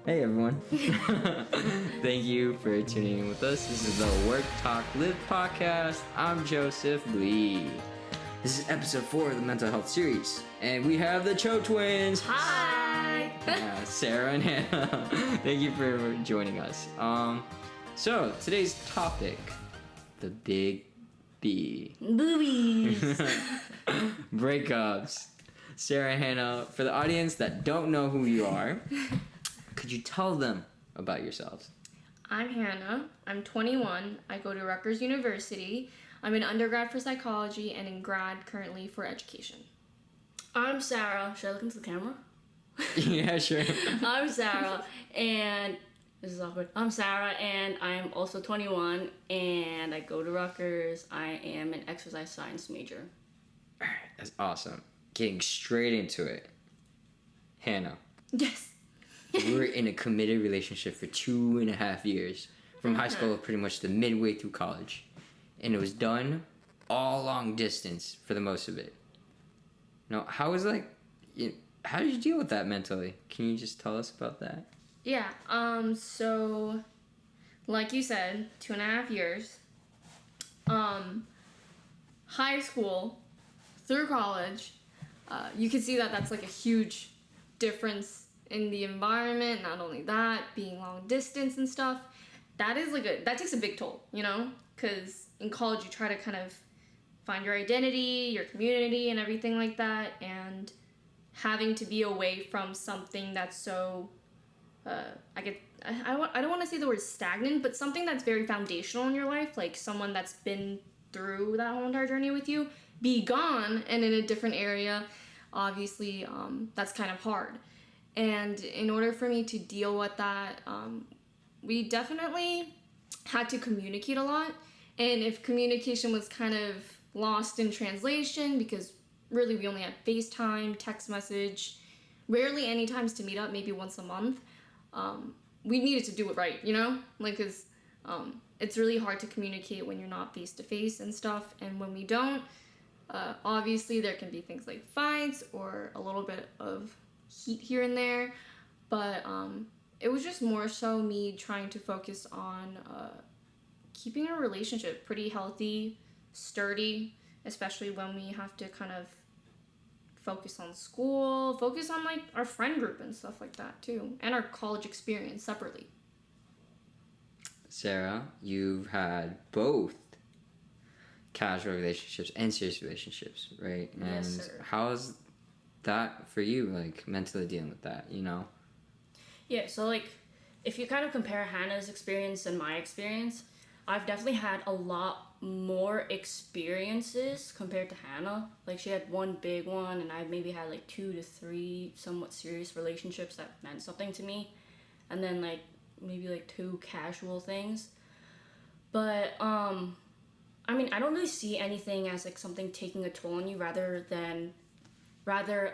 Hey everyone. Thank you for tuning in with us. This is the Work.Talk.Lift Podcast. I'm Joseph Lee. This is episode 4 of the mental health series. And we have the Cho twins. Hi! Sarah and Hannah. Thank you for joining us. So today's topic, the big B. Boobies! Breakups. Sarah and Hannah, for the audience that don't know who you are, could you tell them about yourselves? I'm Hannah. I'm 21. I go to Rutgers University. I'm in undergrad for psychology and in grad currently for education. I'm Sarah. Should I look into the camera? Yeah, sure. I'm Sarah, and this is awkward. I'm Sarah, and I'm also 21, and I go to Rutgers. I am an exercise science major. All right, that's awesome. Getting straight into it. Hannah. Yes. We were in a committed relationship for 2.5 years, from high school pretty much to midway through college. And it was done all long distance for the most of it. Now, how did you deal with that mentally? Can you just tell us about that? Yeah, so, like you said, 2.5 years. High school through college, you can see that that's like a huge difference in the environment. Not only that, being long distance and stuff, that takes a big toll, you know? Because in college you try to kind of find your identity, your community, and everything like that, and having to be away from something that's so, I don't want to say the word stagnant, but something that's very foundational in your life, like someone that's been through that whole entire journey with you, be gone and in a different area, obviously, that's kind of hard. And in order for me to deal with that, we definitely had to communicate a lot. And if communication was kind of lost in translation, because really we only had FaceTime, text message, rarely any times to meet up, maybe once a month, we needed to do it right, you know? Like, because it's really hard to communicate when you're not face-to-face and stuff. And when we don't, obviously there can be things like fights or a little bit of heat here and there, but it was just more so me trying to focus on keeping our relationship pretty healthy, sturdy, especially when we have to kind of focus on school, focus on like our friend group and stuff like that too, and our college experience separately. Sarah, you've had both casual relationships and serious relationships, right? Yes, And sir. how's that for you, like mentally dealing with that, you know? Yeah, so like, if you kind of compare Hannah's experience and my experience, I've definitely had a lot more experiences compared to Hannah. Like, she had one big one, and I maybe had like 2 to 3 somewhat serious relationships that meant something to me, and then like maybe like 2 casual things. But I mean, I don't really see anything as like something taking a toll on you, rather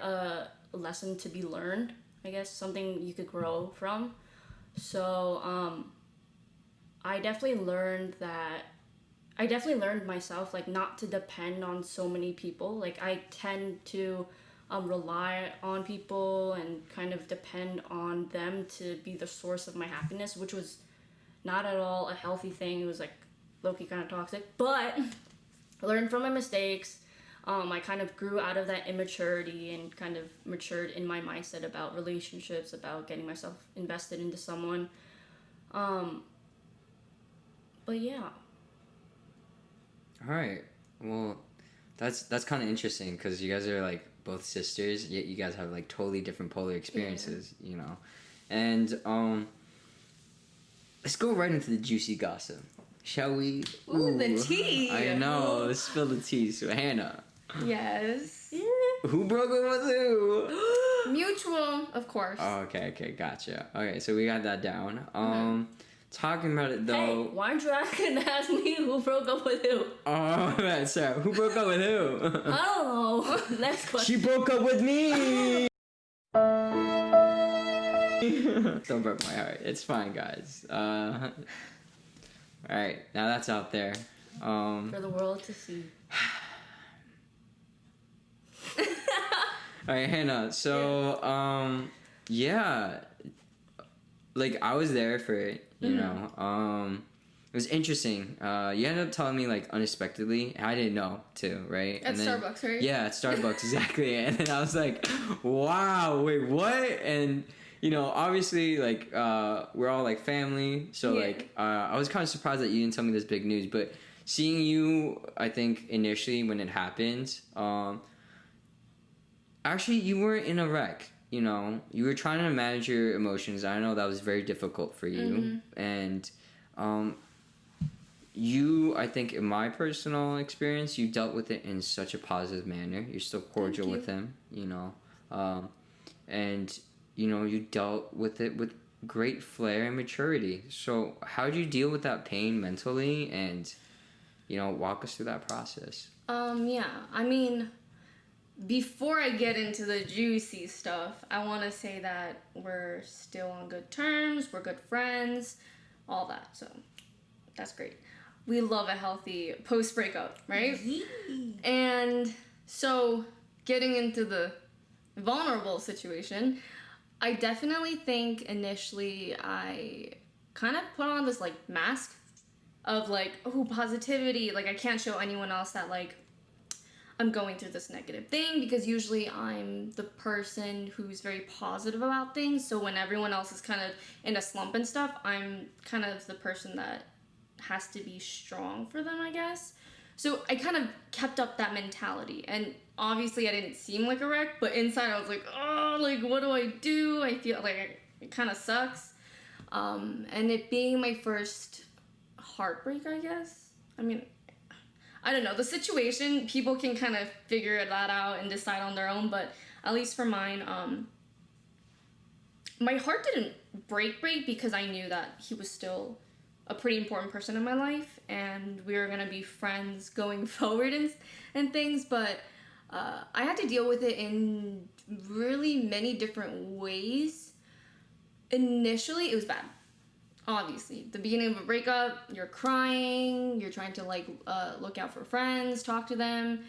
a lesson to be learned, I guess, something you could grow from. So I definitely learned myself, like, not to depend on so many people. Like, I tend to rely on people and kind of depend on them to be the source of my happiness, which was not at all a healthy thing. It was like low-key kind of toxic, but I learned from my mistakes. I kind of grew out of that immaturity and kind of matured in my mindset about relationships, about getting myself invested into someone. But yeah. All right. Well, that's kind of interesting because you guys are like both sisters, yet you guys have like totally different polar experiences, you know. And let's go right into the juicy gossip, shall we? Ooh, the tea. I know. Let's spill the tea. So Hannah. Yes. Who broke up with who? Mutual, of course. Oh, okay, gotcha. Okay, so we got that down. Talking about it though. Hey, why aren't you asking to ask me who broke up with who? Oh, man, Sarah, who broke up with who? I don't know. Next question. She broke up with me. Don't break my heart. It's fine, guys. All right, now that's out there. For the world to see. All right, Hannah. So, yeah. like, I was there for it, you know. It was interesting. You ended up telling me, like, unexpectedly. I didn't know, too, right? At Starbucks, right? Yeah, at Starbucks, exactly. And then I was like, wow, wait, what? And, you know, obviously, like, we're all, like, family. So, like, I was kind of surprised that you didn't tell me this big news. But seeing you, I think, initially when it happened, actually, you weren't in a wreck. You know, you were trying to manage your emotions. I know that was very difficult for you. And, you, I think, in my personal experience, you dealt with it in such a positive manner. You're still cordial with him, you know. And, you know, you dealt with it with great flair and maturity. So how did you deal with that pain mentally and, you know, walk us through that process? Yeah, I mean, before I get into the juicy stuff, I want to say that we're still on good terms, we're good friends, all that, so that's great. We love a healthy post-breakup, right? And so, getting into the vulnerable situation, I definitely think initially I kind of put on this, like, mask of, like, oh, positivity, like, I can't show anyone else that, like, I'm going through this negative thing, because usually I'm the person who's very positive about things, so when everyone else is kind of in a slump and stuff, I'm kind of the person that has to be strong for them, I guess. So I kind of kept up that mentality, and obviously I didn't seem like a wreck, but inside I was like, oh, like, what do I do? I feel like it kind of sucks. And it being my first heartbreak, I guess. I mean, I don't know. The situation, people can kind of figure that out and decide on their own, but at least for mine, my heart didn't break because I knew that he was still a pretty important person in my life, and we were gonna be friends going forward and things, but I had to deal with it in really many different ways. Initially, it was bad. Obviously, the beginning of a breakup, you're crying, you're trying to, like, look out for friends, talk to them.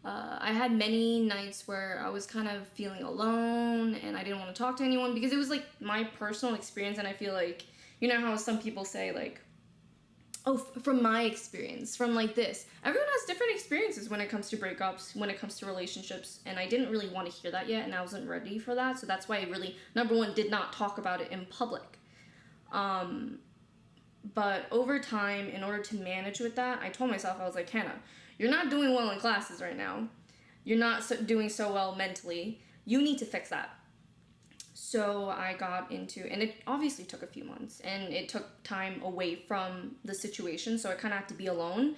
I had many nights where I was kind of feeling alone, and I didn't want to talk to anyone, because it was, like, my personal experience, and I feel like, you know how some people say, like, oh, from my experience, from, like, this. Everyone has different experiences when it comes to breakups, when it comes to relationships, and I didn't really want to hear that yet, and I wasn't ready for that, so that's why I really, number one, did not talk about it in public. But over time, in order to manage with that, I told myself, I was like, Hannah, you're not doing well in classes right now. You're not doing so well mentally. You need to fix that. So I got into, and it obviously took a few months, and it took time away from the situation, so I kind of had to be alone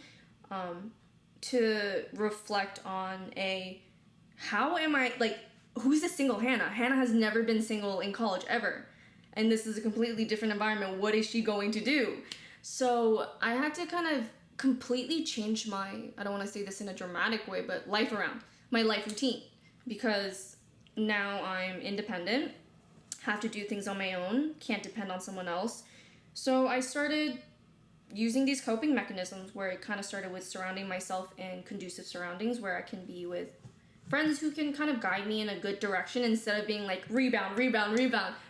to reflect on how am I, like, who's the single Hannah? Hannah has never been single in college, ever. And this is a completely different environment. What is she going to do? So I had to kind of completely change my, I don't want to say this in a dramatic way, but life around, my life routine. Because now I'm independent, have to do things on my own, can't depend on someone else. So I started using these coping mechanisms, where it kind of started with surrounding myself in conducive surroundings where I can be with friends who can kind of guide me in a good direction, instead of being like rebound.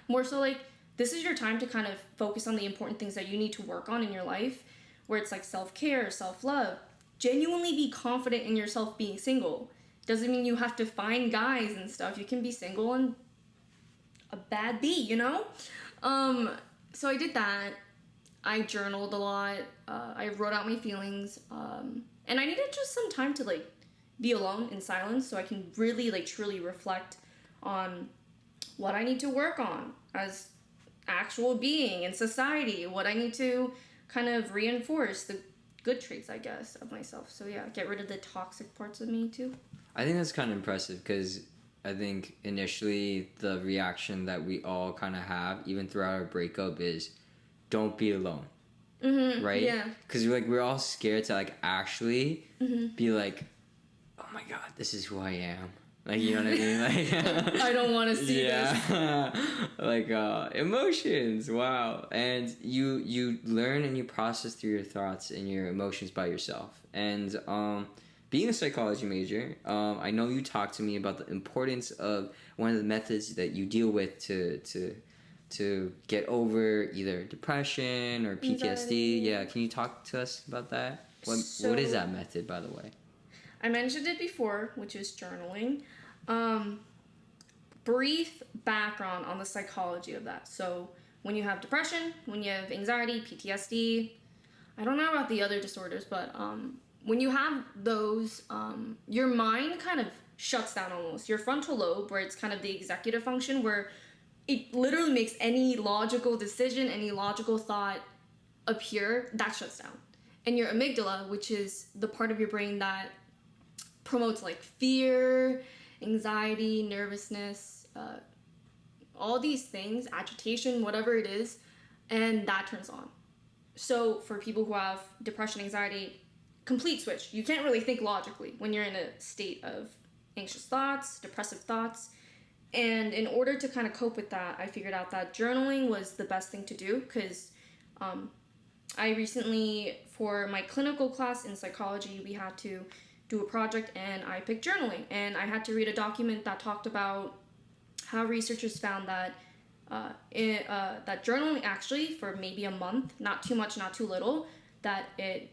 More so like, this is your time to kind of focus on the important things that you need to work on in your life, where it's like self-care, self-love. Genuinely be confident in yourself being single. Doesn't mean you have to find guys and stuff. You can be single and a bad bee, you know? So I did that. I journaled a lot. I wrote out my feelings. And I needed just some time to, like, be alone in silence so I can really, like, truly reflect on what I need to work on as actual being in society, what I need to kind of reinforce, the good traits, I guess, of myself. So yeah, get rid of the toxic parts of me too. I think that's kind of impressive, because I think initially the reaction that we all kind of have, even throughout our breakup, is don't be alone. Mm-hmm. Right? Yeah. Because we're all scared to, like, actually be like, oh my god, this is who I am. Like, you know what I mean? Like, I don't want to see this. Like, emotions. Wow. And you learn and you process through your thoughts and your emotions by yourself. And being a psychology major, I know you talked to me about the importance of one of the methods that you deal with to to get over either depression or PTSD. Anxiety. Yeah, can you talk to us about that? What So- is that method, by the way? I mentioned it before, which is journaling. Brief background on the psychology of that. So when you have depression, when you have anxiety, PTSD, I don't know about the other disorders, but when you have those, your mind kind of shuts down almost. Your frontal lobe, where it's kind of the executive function, where it literally makes any logical decision, any logical thought appear, that shuts down. And your amygdala, which is the part of your brain that promotes like fear, anxiety, nervousness, all these things, agitation, whatever it is, and that turns on. So for people who have depression, anxiety, complete switch. You can't really think logically when you're in a state of anxious thoughts, depressive thoughts. And in order to kind of cope with that, I figured out that journaling was the best thing to do because I recently, for my clinical class in psychology, we had to do a project and I picked journaling. And I had to read a document that talked about how researchers found that that journaling actually for maybe a month, not too much, not too little, that it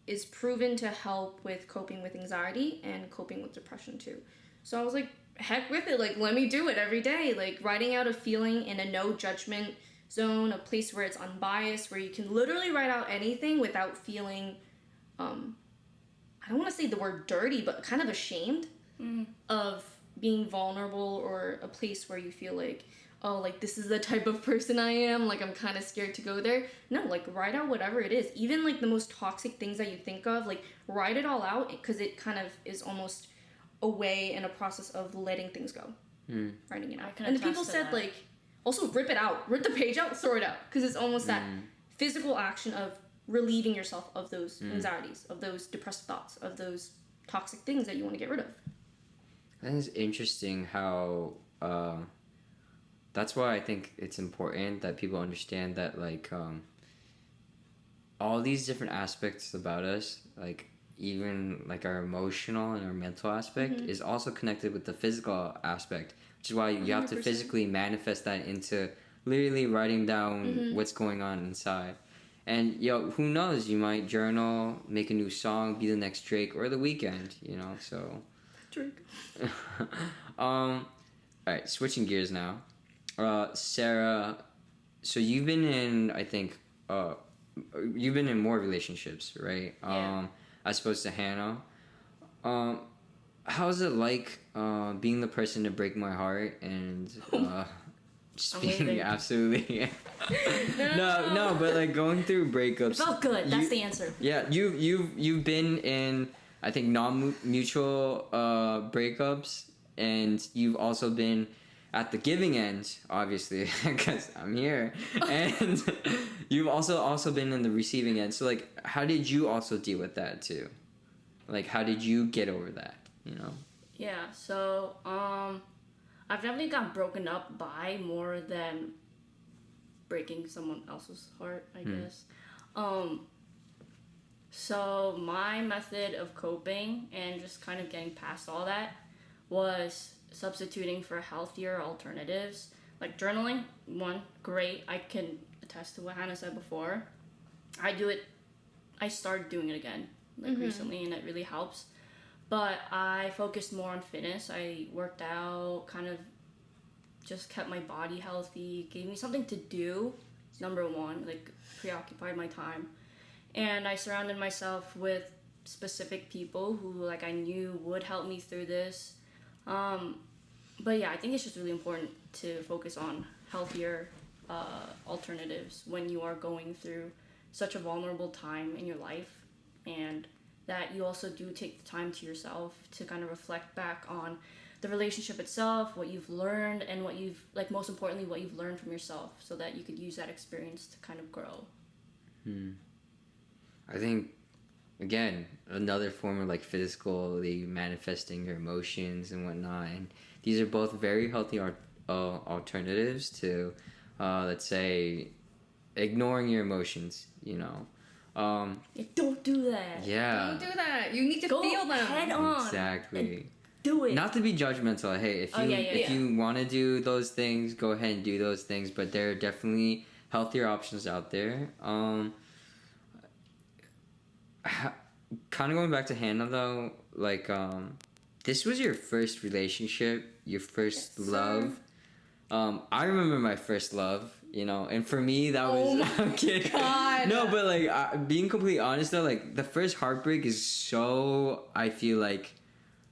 is proven to help with coping with anxiety and coping with depression too. So I was like, heck with it, like let me do it every day, like writing out a feeling in a no judgment zone, a place where it's unbiased, where you can literally write out anything without feeling, I don't want to say the word dirty, but kind of ashamed of being vulnerable, or a place where you feel like, oh, like this is the type of person I am, like I'm kind of scared to go there. No, like write out whatever it is, even like the most toxic things that you think of, like write it all out, because it kind of is almost a way and a process of letting things go. Writing it out. And people said like, also rip it out, rip the page out, throw it out, because it's almost that physical action of relieving yourself of those anxieties, of those depressive thoughts, of those toxic things that you want to get rid of. I think it's interesting how that's why I think it's important that people understand that like all these different aspects about us, like even like our emotional and our mental aspect is also connected with the physical aspect, which is why you have to 100%. physically manifest that into literally writing down what's going on inside. And who knows, you might journal, make a new song, be the next Drake or The Weeknd, you know, so Drake. all right, switching gears now. Sarah, so you've been in, I think, you've been in more relationships, right? Yeah. As opposed to Hannah. How's it like being the person to break my heart and just being leaving. absolutely no, but like going through breakups. Felt good. That's the answer. Yeah, you've been in, I think, non-mutual breakups, and you've also been at the giving end, obviously, because I'm here, and you've also been in the receiving end. So like, how did you also deal with that too? Like, how did you get over that? You know? Yeah. So I've definitely got broken up by more than breaking someone else's heart, I guess. So my method of coping and just kind of getting past all that was substituting for healthier alternatives. Like journaling, one, great. I can attest to what Hannah said before. I started doing it again, like recently, and it really helps. But I focused more on fitness. I worked out, kind of just kept my body healthy, gave me something to do, number one, like preoccupied my time. And I surrounded myself with specific people who like I knew would help me through this. But yeah, I think it's just really important to focus on healthier alternatives when you are going through such a vulnerable time in your life, and that you also do take the time to yourself to kind of reflect back on the relationship itself, what you've learned, and what you've, like, most importantly, what you've learned from yourself, so that you could use that experience to kind of grow. I think, again, another form of like physically manifesting your emotions and whatnot, and these are both very healthy alternatives to, let's say, ignoring your emotions, you know. Don't do that. Yeah. Don't do that. You need to Go feel them. head on. Exactly. do it. Not to be judgmental. Hey, if you want to do those things, go ahead and do those things. But there are definitely healthier options out there. Kind of going back to Hannah though, like this was your first relationship, your first love. I remember my first love, and for me that was. I'm kidding. God. No, but like being completely honest though, like the first heartbreak is so. I feel like.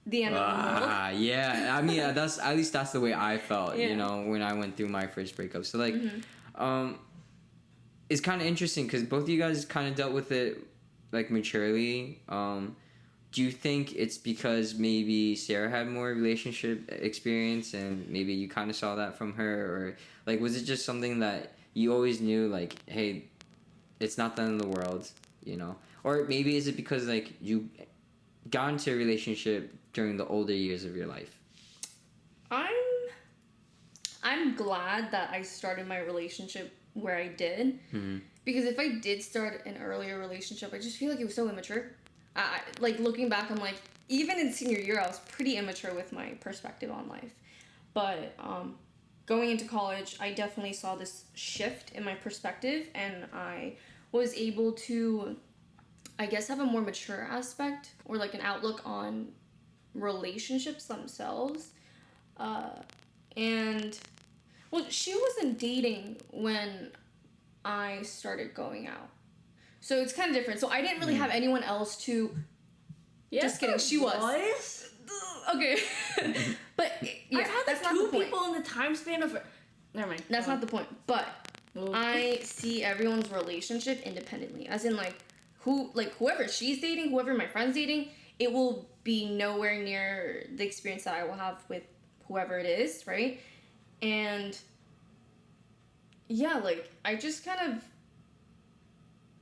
The end of the world. Yeah. I mean, that's the way I felt. When I went through my first breakup. So like, it's kind of interesting because both of you guys kind of dealt with it like maturely. Do you think it's because maybe Sarah had more relationship experience and maybe you kind of saw that from her, or like was it just something that you always knew like, hey, it's not the end of the world, or maybe is it because like you got into a relationship during the older years of your life? I'm glad that I started my relationship where I did, because if I did start an earlier relationship, I just feel like it was so immature. Like looking back, I'm like, even in senior year, I was pretty immature with my perspective on life. But going into college, I definitely saw this shift in my perspective, and I was able to, I guess, have a more mature aspect or like an outlook on relationships themselves. And well, she wasn't dating when I started going out. So it's kind of different. So I didn't really have anyone else to. Yeah, just kidding. She was. Okay. But yeah, I've had that's like not two the point. people in the time span of. Never mind. That's not the point. But I see everyone's relationship independently. As in like whoever she's dating, whoever my friend's dating, it will be nowhere near the experience that I will have with whoever it is, right? And yeah, like I just kind of.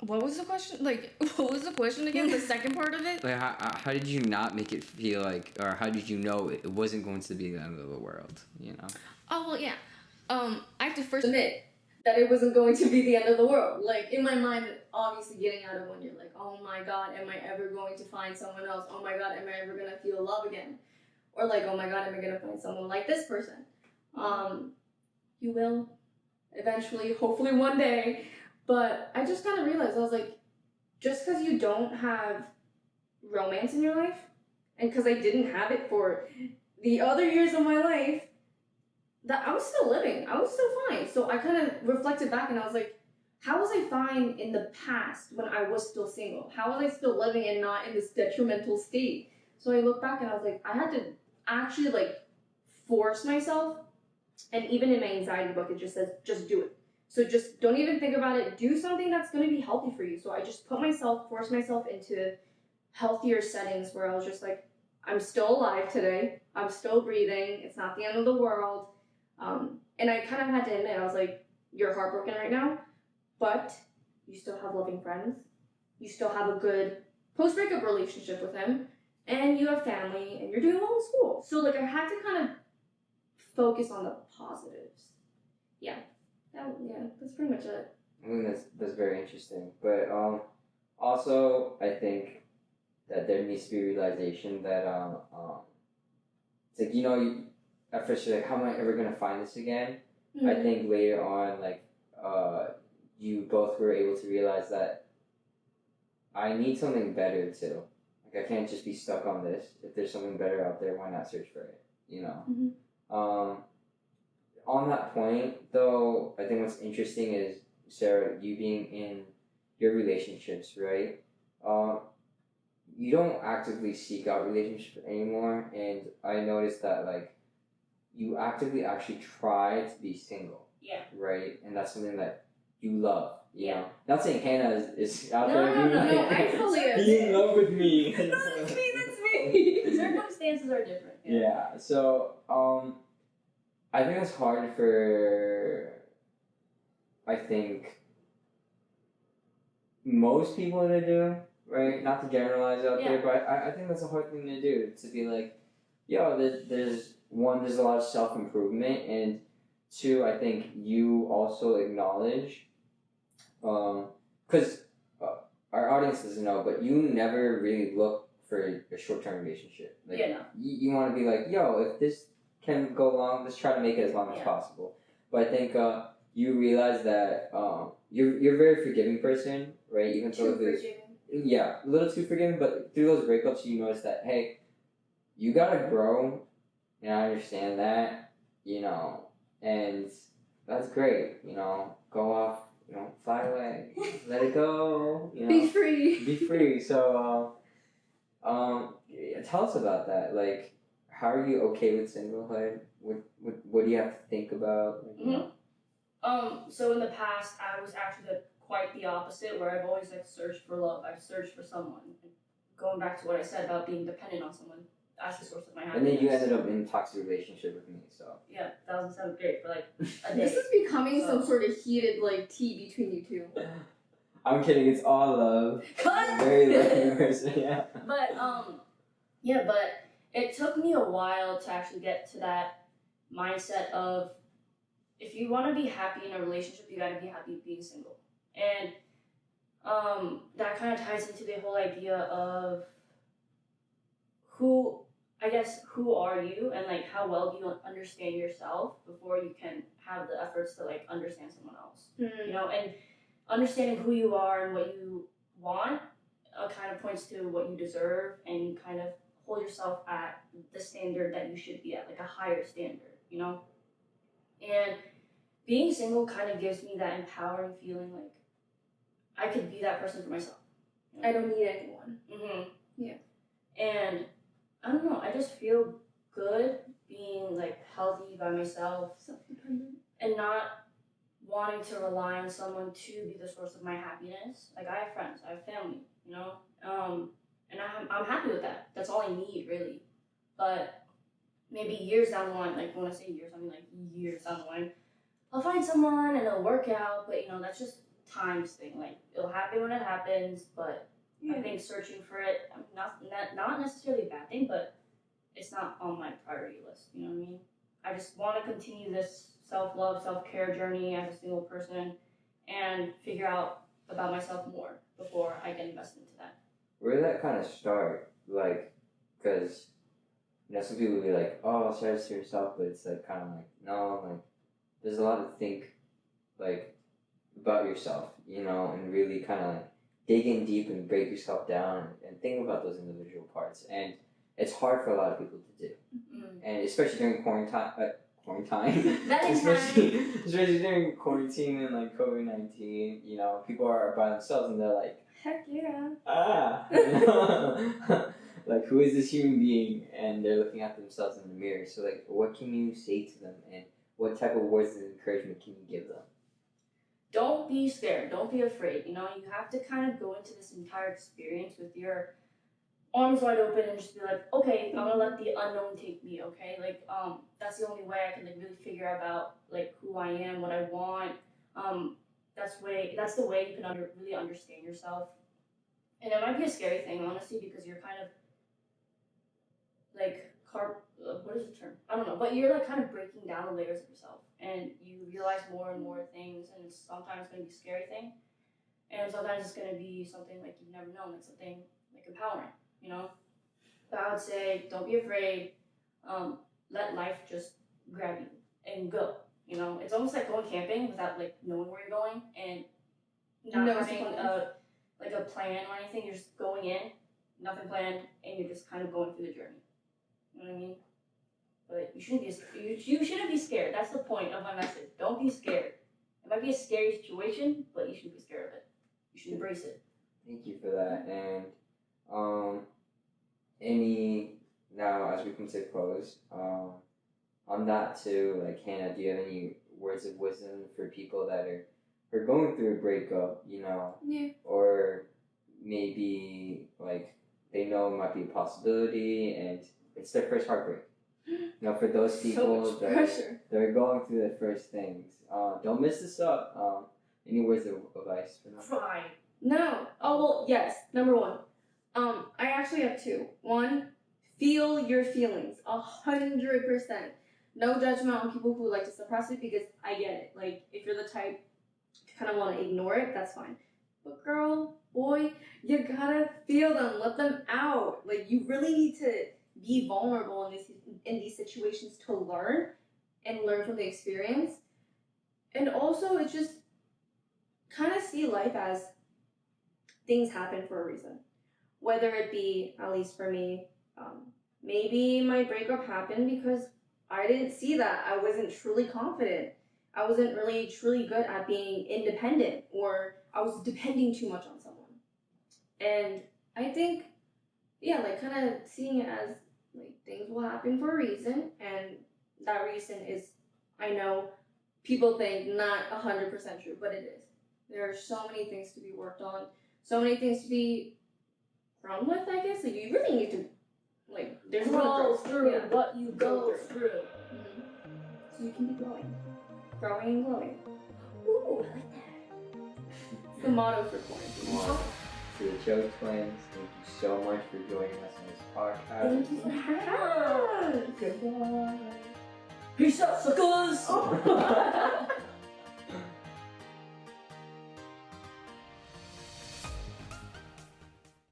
What was the question? Like, what was the question again? The second part of it? Like, how did you not make it feel like, or how did you know it wasn't going to be the end of the world, Oh, well, yeah. I have to first admit that it wasn't going to be the end of the world. Like, in my mind, obviously getting out of when you're like, oh my god, am I ever going to find someone else? Oh my god, am I ever going to feel love again? Or like, oh my god, am I going to find someone like this person? You will. Eventually, hopefully one day. But I just kind of realized, I was like, just because you don't have romance in your life, and because I didn't have it for the other years of my life, that I was still living. I was still fine. So I kind of reflected back and I was like, how was I fine in the past when I was still single? How was I still living and not in this detrimental state? So I looked back and I was like, I had to actually like force myself. And even in my anxiety book, it just says, just do it. So just don't even think about it. Do something that's going to be healthy for you. So I just forced myself into healthier settings where I was just like, I'm still alive today. I'm still breathing. It's not the end of the world. And I kind of had to admit, I was like, you're heartbroken right now, but you still have loving friends. You still have a good post-breakup relationship with him. And you have family. And you're doing well in school. So like I had to kind of focus on the positives. Yeah. Yeah, that's pretty much it. I think that's very interesting. But also I think that there needs to be realization that it's like at first you're like, how am I ever gonna find this again? Mm-hmm. I think later on like you both were able to realize that I need something better too. Like I can't just be stuck on this. If there's something better out there, why not search for it? Mm-hmm. On that point, though, I think what's interesting is, Sarah, you being in your relationships, right? You don't actively seek out relationships anymore, and I noticed that, like, you actively actually try to be single. Yeah. Right? And that's something that you love, you know? Not saying Hannah is out there being I fully in love with me. No, that's me. Circumstances are different. Yeah, so, I think it's hard for, I think, most people to do, right? Not to generalize out there, but I think that's a hard thing to do, to be like, there's a lot of self-improvement, and two, I think you also acknowledge, because our audience doesn't know, but you never really look for a short-term relationship. Like, Yeah, no. You want to be like, yo, if this can go long, let's try to make it as long as possible. But I think you realize that you're a very forgiving person, right? Even though a little too forgiving, but through those breakups, you notice that, hey, you gotta grow, and I understand that, and that's great, go off, fly away, let it go, Be free. Be free. So, tell us about that. Like, how are you okay with singlehood? What do you have to think about? So in the past, I was actually quite the opposite, where I've always searched for love. I've searched for someone. Going back to what I said about being dependent on someone as the source of my happiness. And then you ended up in a toxic relationship with me, so. Yeah, that doesn't sound great for a day. This is becoming some sort of heated tea between you two. I'm kidding. It's all love. Cut. Very loving person. Yeah. But it took me a while to actually get to that mindset of, if you want to be happy in a relationship, you got to be happy being single. And that kind of ties into the whole idea of who are you, and how well do you understand yourself before you can have the efforts to understand someone else. And understanding who you are and what you want kind of points to what you deserve, and you kind of hold yourself at the standard that you should be at, a higher standard, And being single kind of gives me that empowering feeling, I could be that person for myself. I don't need anyone. Mm-hmm. Yeah. And I don't know, I just feel good being healthy by myself, self-dependent, and not wanting to rely on someone to be the source of my happiness. I have friends, I have family, and I'm happy with that. That's all I need, really. But maybe years down the line, when I say years, I mean years down the line, I'll find someone and it'll work out. But that's just time's thing. It'll happen when it happens. But I think searching for it, not necessarily a bad thing, but it's not on my priority list. You know what I mean? I just want to continue this self-love, self-care journey as a single person, and figure out about myself more before I get invested into that. Where did that kind of start? Because, some people will be like, oh, start to yourself, but it's no, there's a lot to think, about yourself, and really kind of dig in deep and break yourself down and think about those individual parts. And it's hard for a lot of people to do. Mm-hmm. And especially during quarantine. especially during quarantine and COVID-19, people are by themselves and they're like, heck yeah. Who is this human being? And they're looking at themselves in the mirror. So what can you say to them, and what type of words of encouragement can you give them? Don't be scared. Don't be afraid. You have to kind of go into this entire experience with your arms wide open and just be like, okay, I'm gonna let the unknown take me. Okay, that's the only way I can really figure out who I am, what I want. That's the way you can really understand yourself. And it might be a scary thing, honestly, because you're kind of what is the term? I don't know, but you're kind of breaking down the layers of yourself, and you realize more and more things, and it's sometimes going to be a scary thing, and sometimes it's going to be something you've never known, something empowering, But I would say, don't be afraid. Let life just grab you and go. It's almost like going camping without knowing where you're going and not having a plan or anything. You're just going in, nothing planned, and you're just kind of going through the journey. You know what I mean? But you shouldn't be scared. That's the point of my message. Don't be scared. It might be a scary situation, but you shouldn't be scared of it. You should embrace it. Thank you for that. And now as we come to a close, on that too, Hannah, do you have any words of wisdom for people that are going through a breakup, Yeah. or maybe they know it might be a possibility and it's their first heartbreak? For those people that are going through the first things, don't mess this up. Any words of advice for them? Cry. No. Oh, well, yes. Number one. I actually have two. One, feel your feelings. 100%. No judgment on people who like to suppress it, because I get it. If you're the type you kind of want to ignore it, that's fine. But girl, boy, you gotta feel them, let them out. Like, you really need to be vulnerable in these situations to learn and learn from the experience. And also, it's just kind of see life as things happen for a reason. Whether it be, at least for me, maybe my breakup happened because I didn't see that. I wasn't truly confident. I wasn't really truly good at being independent, or I was depending too much on someone. And I think, yeah, like kind of seeing it as like things will happen for a reason, and that reason is, I know people think not 100% true, but it is. There are so many things to be worked on, so many things to be grown with, I guess. Like, you really need to, like, there's Grow through yeah. what you go through. Mm-hmm. So you can be growing. Growing and glowing. Ooh, I like that. It's the motto for quarantine. To the Cho twins, thank you so much for joining us on this podcast. Thank you for having us. Goodbye. Peace out, suckers! Oh.